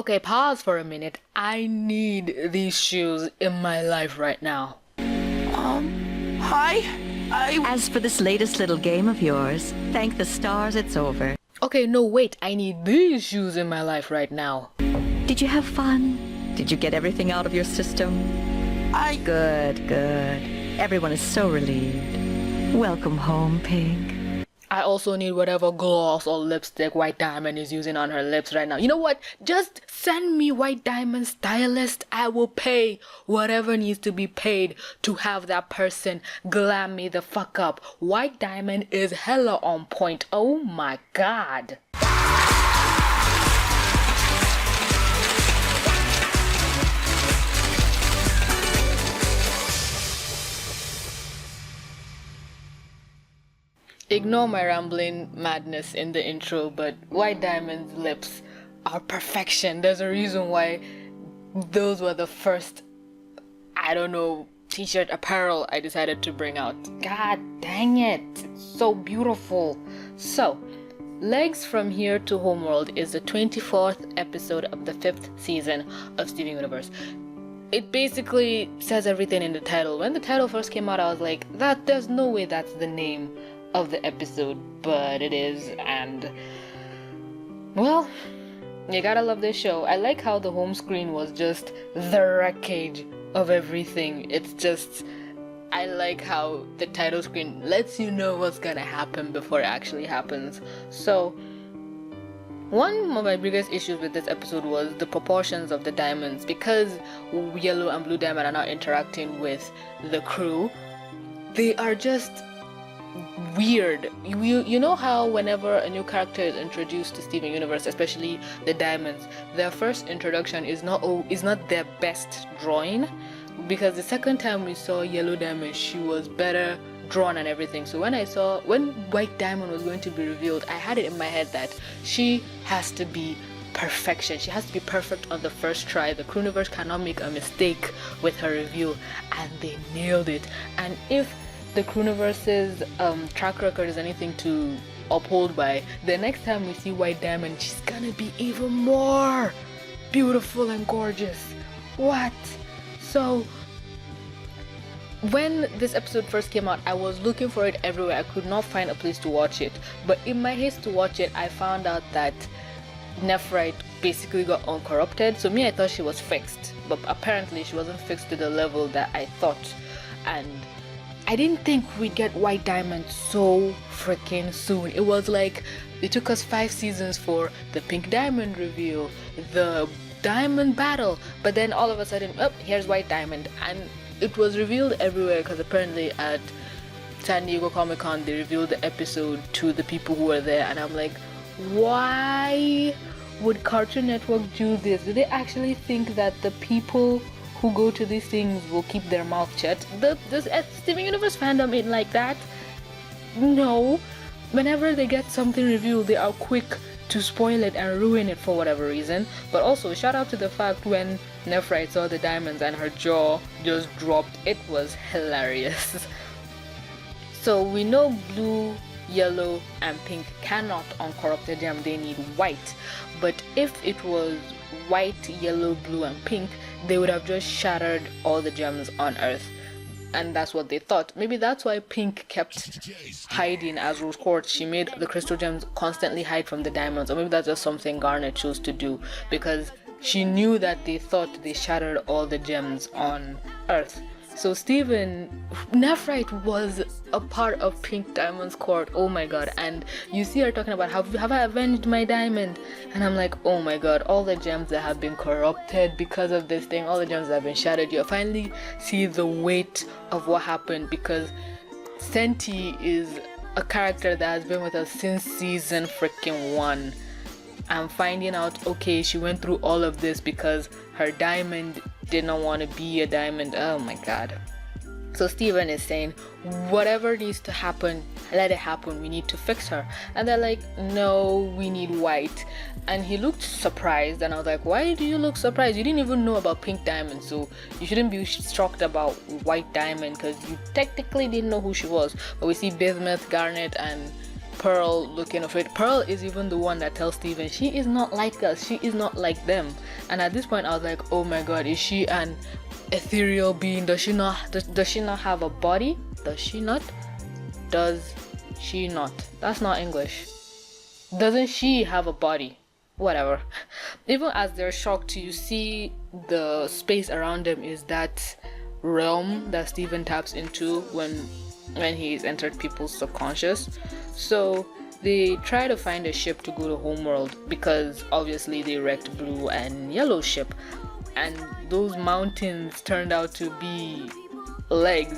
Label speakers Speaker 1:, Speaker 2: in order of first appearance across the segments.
Speaker 1: Okay, pause for a minute. I need these shoes in my life right now.
Speaker 2: Hi.
Speaker 3: As for this latest little game of yours, thank the stars it's over.
Speaker 1: Okay, no, wait. I need these shoes in my life right now.
Speaker 3: Did you have fun? Did you get everything out of your system? Good. Everyone is so relieved. Welcome home, Pink.
Speaker 1: I also need whatever gloss or lipstick White Diamond is using on her lips right now. You know what? Just send me White Diamond stylist. I will pay whatever needs to be paid to have that person glam me the fuck up. White Diamond is hella on point. Oh my god. Ignore my rambling madness in the intro, but White Diamond's lips are perfection. There's a reason why those were the first, I don't know, t-shirt apparel I decided to bring out. God dang it, it's so beautiful. So, Legs from Here to Homeworld is the 24th episode of the 5th season of Steven Universe. It basically says everything in the title. When the title first came out, I was like, there's no way that's the name of the episode, but it is, and well, you gotta love this show. I like how the home screen was just the wreckage of everything. It's just, I like how the title screen lets you know what's gonna happen before it actually happens. So one of my biggest issues with this episode was the proportions of the diamonds. Because Yellow and Blue Diamond are not interacting with the crew, they are just weird. You know how whenever a new character is introduced to Steven Universe, especially the diamonds, their first introduction is not their best drawing, because the second time we saw Yellow Diamond, she was better drawn and everything. So when White Diamond was going to be revealed, I had it in my head that she has to be perfection. She has to be perfect on the first try. The Crewniverse cannot make a mistake with her reveal, and they nailed it. And if the Crewniverse's track record is anything to uphold by, the next time we see White Diamond, she's gonna be even more beautiful and gorgeous. What? So when this episode first came out, I was looking for it everywhere. I could not find a place to watch it, but in my haste to watch it, I found out that Nephrite basically got uncorrupted. So me, I thought she was fixed, but apparently she wasn't fixed to the level that I thought. And I didn't think we'd get White Diamond so freaking soon. It was like it took us 5 seasons for the Pink Diamond reveal, the Diamond battle, but then all of a sudden, here's White Diamond. And it was revealed everywhere, because apparently at San Diego Comic-Con they revealed the episode to the people who were there, and I'm like, why would Cartoon Network do this? Do they actually think that the people who go to these things will keep their mouth shut? Does Steven Universe fandom ain't like that? No. Whenever they get something revealed, they are quick to spoil it and ruin it for whatever reason. But also, shout out to the fact when Nephrite saw the diamonds and her jaw just dropped. It was hilarious. So we know Blue, Yellow, and Pink cannot uncorrupt the gem. They need White. But if it was White, Yellow, Blue, and Pink, they would have just shattered all the gems on Earth. And that's what they thought. Maybe that's why Pink kept hiding as Rose Quartz. She made the crystal gems constantly hide from the diamonds. Or maybe that's just something Garnet chose to do, because she knew that they thought they shattered all the gems on Earth. So Nephrite was a part of Pink Diamond's court. Oh my god. And you see her talking about, have I avenged my diamond? And I'm like, oh my god, all the gems that have been corrupted because of this thing, all the gems that have been shattered, you finally see the weight of what happened, because Senti is a character that has been with us since season freaking 1. I'm finding out, okay, she went through all of this because her diamond did not want to be a diamond. Oh my god. So Steven is saying, whatever needs to happen, let it happen. We need to fix her. And they're like, no, we need White. And he looked surprised, and I was like, why do you look surprised? You didn't even know about Pink Diamond, so you shouldn't be shocked about White Diamond, because you technically didn't know who she was. But we see Bismuth, Garnet, and Pearl looking afraid. Pearl is even the one that tells Steven she is not like us, she is not like them. And at this point I was like, oh my god, is she an ethereal being? Does she not have a body? Does she not? That's not English. Doesn't she have a body? Whatever. Even as they're shocked, you see the space around them is that realm that Steven taps into when he's entered people's subconscious. So they try to find a ship to go to Homeworld, because obviously they wrecked Blue and Yellow's ship, and those mountains turned out to be legs.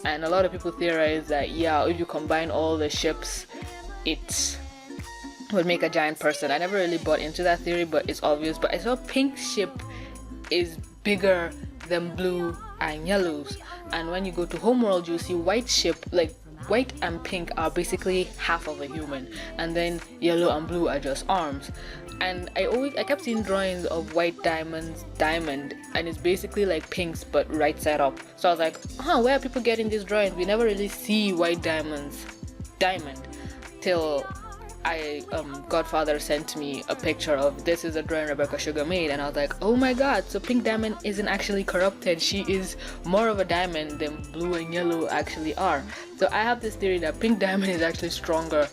Speaker 1: And a lot of people theorize that if you combine all the ships, it would make a giant person. I never really bought into that theory, but it's obvious. But I saw Pink's ship is bigger than Blue and Yellow's, and when you go to Homeworld you see White's ship. Like, White and Pink are basically half of a human, and then Yellow and Blue are just arms. And I kept seeing drawings of White Diamond's diamond, and it's basically like Pink's but right side up. So I was like, where are people getting these drawings? We never really see White Diamond's diamond till Godfather sent me a picture of, this is a drawing Rebecca Sugar made, and I was like, oh my god, so Pink Diamond isn't actually corrupted. She is more of a diamond than Blue and Yellow actually are. So I have this theory that Pink Diamond is actually stronger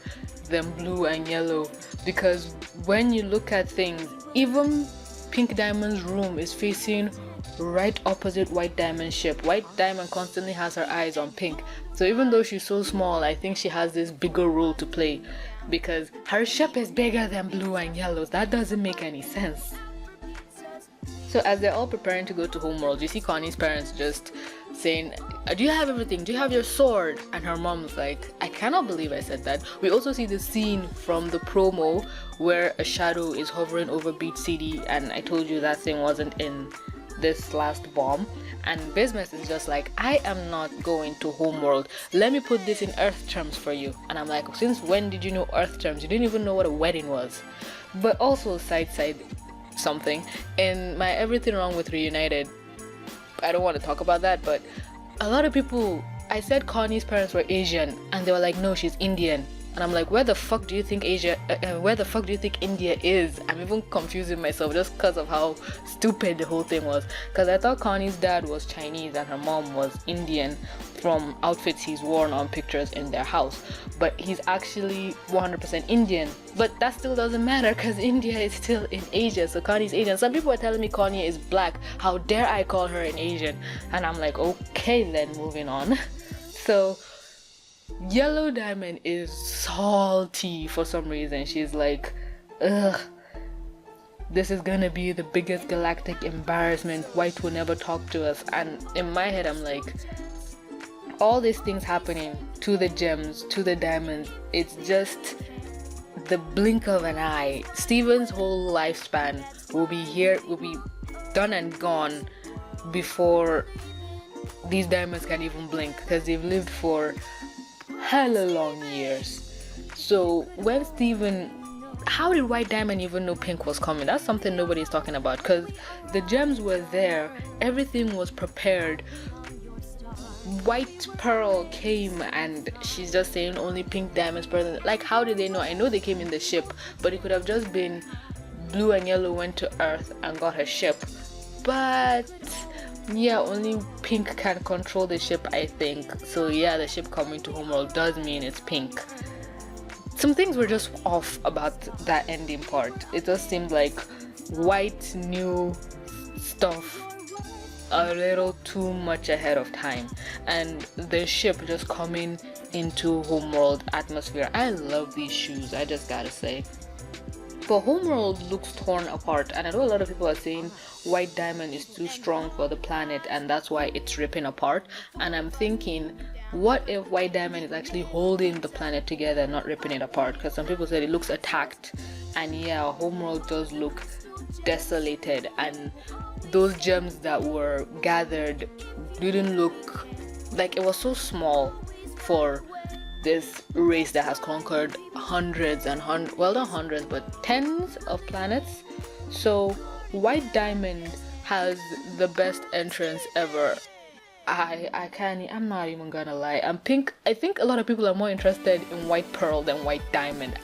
Speaker 1: than Blue and Yellow, because when you look at things, even Pink Diamond's room is facing right opposite White Diamond's ship. White Diamond constantly has her eyes on Pink, so even though she's so small, I think she has this bigger role to play, because her ship is bigger than Blue and Yellow's. That doesn't make any sense. So as they're all preparing to go to Homeworld, you see Connie's parents just saying, do you have everything? Do you have your sword? And her mom's like, I cannot believe I said that. We also see the scene from the promo where a shadow is hovering over Beach City, and I told you that thing wasn't in this last bomb. And Bismuth is just like, I am not going to Homeworld. Let me put this in Earth terms for you. And I'm like, since when did you know Earth terms? You didn't even know what a wedding was. But also side something, in my Everything Wrong with Reunited, I don't want to talk about that, but a lot of people, I said Connie's parents were Asian, and they were like, no, she's Indian. And I'm like, where the fuck do you think India is? I'm even confusing myself just because of how stupid the whole thing was. Because I thought Connie's dad was Chinese and her mom was Indian from outfits he's worn on pictures in their house. But he's actually 100% Indian. But that still doesn't matter because India is still in Asia, so Connie's Asian. Some people are telling me Connie is black. How dare I call her an Asian? And I'm like, okay then, moving on. So Yellow Diamond is salty for some reason. She's like, ugh, this is gonna be the biggest galactic embarrassment. White will never talk to us. And in my head I'm like, all these things happening to the gems, to the diamonds, it's just the blink of an eye. Steven's whole lifespan will be done and gone before these diamonds can even blink, because they've lived for hella long years. So when Steven, how did White Diamond even know Pink was coming? That's something nobody's talking about, because the gems were there, everything was prepared. White Pearl came and she's just saying only Pink Diamond's present. Like, how did they know? I know they came in the ship, but it could have just been Blue and Yellow went to Earth and got her ship. But yeah, only Pink can control the ship, I think. So yeah, the ship coming to Homeworld does mean it's Pink. Some things were just off about that ending part. It just seemed like White knew stuff a little too much ahead of time, and the ship just coming into Homeworld atmosphere. I love these shoes, I just gotta say. But Homeworld looks torn apart, and I know a lot of people are saying White Diamond is too strong for the planet and that's why it's ripping apart. And I'm thinking, what if White Diamond is actually holding the planet together, not ripping it apart? Because some people said it looks attacked, and yeah, Homeworld does look desolated, and those gems that were gathered didn't look like, it was so small for this race that has conquered hundreds and well, not hundreds but tens of planets. So White Diamond has the best entrance ever. I'm not even gonna lie. I think a lot of people are more interested in white pearl than white diamond.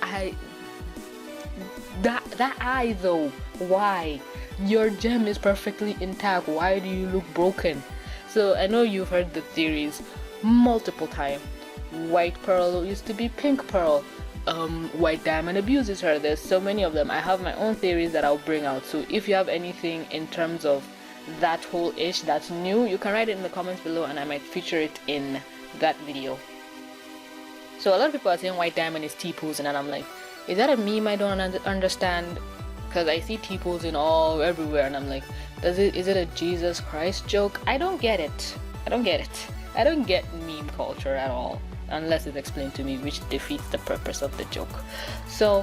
Speaker 1: That eye though, why? Your gem is perfectly intact. Why do you look broken? So I know you've heard the theories multiple times. White pearl used to be pink pearl. White diamond abuses her. There's so many of them. I have my own theories that I'll bring out. So if you have anything in terms of that whole ish that's new, you can write it in the comments below and I might feature it in that video. So a lot of people are saying white diamond is T-posing, and I'm like, is that a meme I don't understand? Because I see T-posing all everywhere and I'm like, is it a Jesus Christ joke? I don't get it. I don't get meme culture at all, unless it's explained to me, which defeats the purpose of the joke. So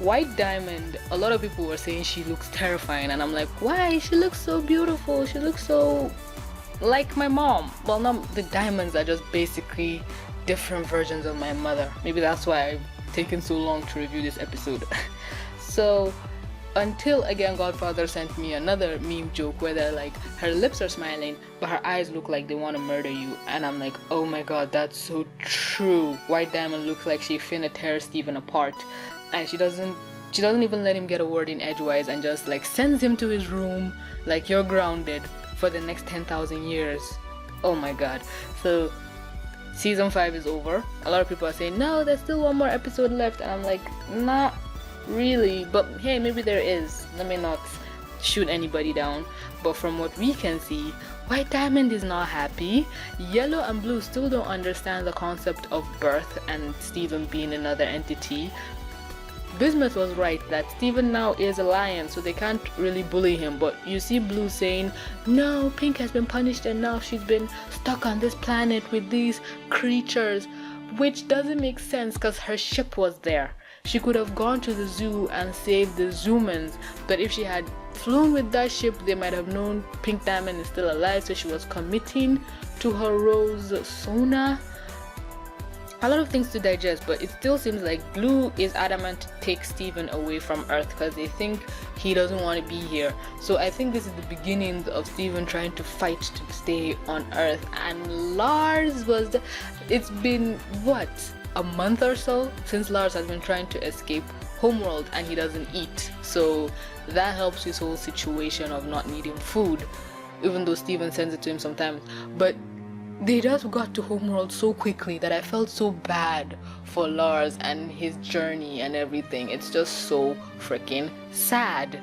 Speaker 1: white diamond, a lot of people were saying she looks terrifying, and I'm like, why? She looks so beautiful. She looks so like my mom. Well, no, the diamonds are just basically different versions of my mother. Maybe that's why I've taken so long to review this episode. So until again Godfather sent me another meme joke where they're like, her lips are smiling but her eyes look like they want to murder you, and I'm like, oh my god, that's so true. White diamond looks like she finna tear Steven apart, and she doesn't even let him get a word in edgewise and just like sends him to his room like, you're grounded for the next 10,000 years. Oh my god. So season 5 is over. A lot of people are saying, no, there's still one more episode left, and I'm like, not really, but hey, maybe there is. Let me not shoot anybody down, but from what we can see, white diamond is not happy. Yellow and blue still don't understand the concept of birth and Steven being another entity. Bismuth was right that Steven now is a lion, so they can't really bully him, but you see blue saying, no, Pink has been punished enough, she's been stuck on this planet with these creatures, which doesn't make sense because her ship was there. She could have gone to the zoo and saved the Zoomans, but if she had flown with that ship, they might have known Pink Diamond is still alive, so she was committing to her Rose Sona. A lot of things to digest, but it still seems like Blue is adamant to take Steven away from Earth because they think he doesn't want to be here. So I think this is the beginning of Steven trying to fight to stay on Earth. And Lars was... It's been, what, a month or so since Lars has been trying to escape Homeworld and he doesn't eat. So that helps his whole situation of not needing food, even though Steven sends it to him sometimes. But they just got to Homeworld so quickly that I felt so bad for Lars and his journey and everything. It's just so freaking sad.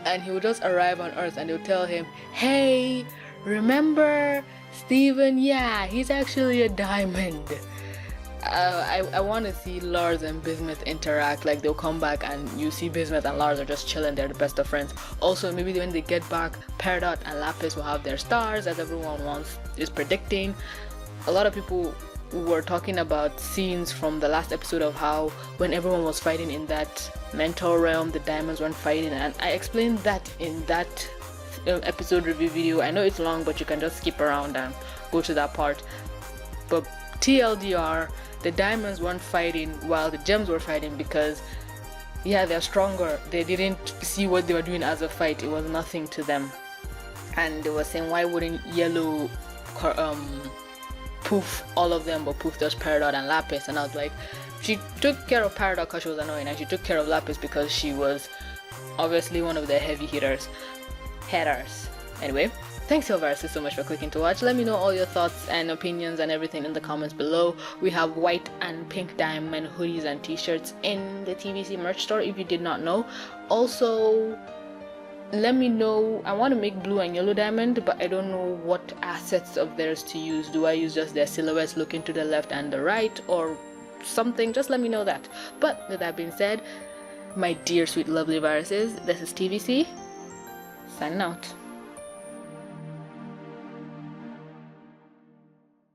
Speaker 1: And he would just arrive on Earth and they'll tell him, hey, remember Steven? Yeah, he's actually a diamond. I want to see Lars and Bismuth interact. Like, they'll come back and you see Bismuth and Lars are just chilling. They're the best of friends. Also, maybe when they get back, Peridot and Lapis will have their stars, as everyone is predicting. A lot of people were talking about scenes from the last episode of how when everyone was fighting in that mental realm, the diamonds weren't fighting, and I explained that in that episode review video. I know it's long, but you can just skip around and go to that part. But TLDR, the diamonds weren't fighting while the gems were fighting because, yeah, they're stronger. They didn't see what they were doing as a fight. It was nothing to them. And they were saying, why wouldn't Yellow poof all of them, but poof just Peridot and Lapis? And I was like, she took care of Peridot because she was annoying, and she took care of Lapis because she was obviously one of the heavy hitters. Anyway, thanks Silversis so much for clicking to watch. Let me know all your thoughts and opinions and everything in the comments below. We have white and pink diamond hoodies and t-shirts in the TVC merch store if you did not know. Also, let me know, I want to make blue and yellow diamond, but I don't know what assets of theirs to use. Do I use just their silhouettes looking to the left and the right or something? Just let me know that. But with that being said, my dear sweet lovely viruses, this is TVC signing out.